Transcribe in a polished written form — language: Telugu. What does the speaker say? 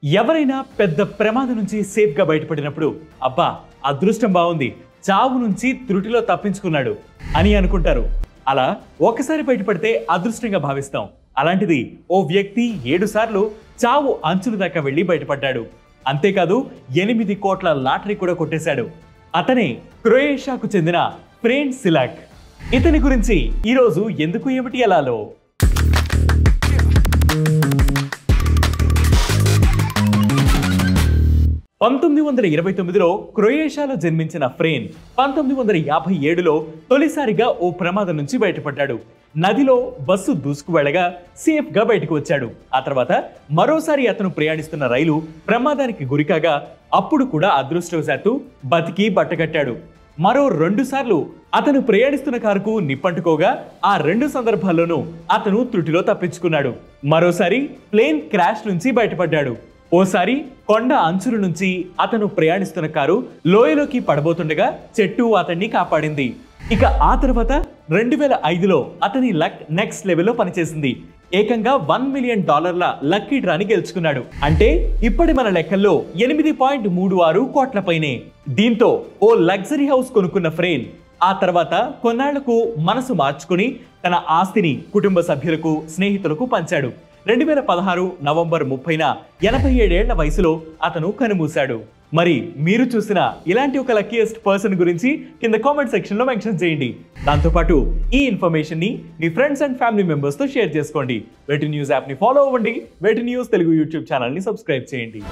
ఎవరైనా పెద్ద ప్రమాదం నుంచి సేఫ్ గా బయటపడినప్పుడు అబ్బా అదృష్టం బాగుంది, చావు నుంచి త్రుటిలో తప్పించుకున్నాడు అని అనుకుంటారు. అలా ఒకసారి బయటపడితే అదృష్టంగా భావిస్తాం. అలాంటిది ఓ వ్యక్తి 7 సార్లు చావు అంచుల దాకా వెళ్లి బయటపడ్డాడు. అంతేకాదు 8 కోట్ల లాటరీ కూడా కొట్టేశాడు. అతనే క్రొయేషియాకు చెందిన ఫ్రేన్ సిలాక్. ఇతని గురించి ఈరోజు ఎందుకు ఏమిటి ఎలాలో 1929లో క్రొయేషియాలో జన్మించిన ఫ్రేన్ 1957లో తొలిసారిగా ఓ ప్రమాదం నుంచి బయటపడ్డాడు. నదిలో బస్సు దూసుకు వెళ్ళగా సేఫ్ గా బయటకు వచ్చాడు. ఆ తర్వాత మరోసారి అతను ప్రయాణిస్తున్న రైలు ప్రమాదానికి గురికాగా అప్పుడు కూడా అదృష్టవశాత్తు బతికి బట్టకట్టాడు. మరో 2 సార్లు అతను ప్రయాణిస్తున్న కారుకు నిప్పంటుకోగా ఆ 2 సందర్భాల్లోనూ అతను త్రుటిలో తప్పించుకున్నాడు. మరోసారి ప్లేన్ క్రాష్ నుంచి బయటపడ్డాడు. ఓసారి కొండ అంచుల నుంచి అతను ప్రయాణిస్తున్న కారు లోయలోకి పడబోతుండగా చెట్టు అతన్ని కాపాడింది. ఇక ఆ తర్వాత 2005లో అతని లక్ నెక్స్ట్ లెవెల్లో పనిచేసింది. ఏకంగా $1 మిలియన్ లక్కీ డ్రాని గెలుచుకున్నాడు. అంటే ఇప్పటి మన లెక్కల్లో 8.36 కోట్ల పైనే. దీంతో ఓ లగ్జరీ హౌస్ కొనుక్కున్న ఫ్రేన్ ఆ తర్వాత కొన్నాళ్లకు మనసు మార్చుకుని తన ఆస్తిని కుటుంబ సభ్యులకు, స్నేహితులకు పంచాడు. 2016 నవంబర్ 30న 87 ఏళ్ల వయసులో అతను కనుమూశాడు. మరి మీరు చూసిన ఇలాంటి ఒక లక్కీయెస్ట్ పర్సన్ గురించి కింద కామెంట్ సెక్షన్ లో మెన్షన్ చేయండి. దాంతోపాటు ఈ ఇన్ఫర్మేషన్ ని మీ ఫ్రెండ్స్ అండ్ ఫ్యామిలీ మెంబర్స్ తో షేర్ చేసుకోండి. వెటి న్యూస్ యాప్ ని ఫాలో అవ్వండి. వెటి న్యూస్ తెలుగు యూట్యూబ్ ఛానల్ ని సబ్స్క్రైబ్ చేయండి.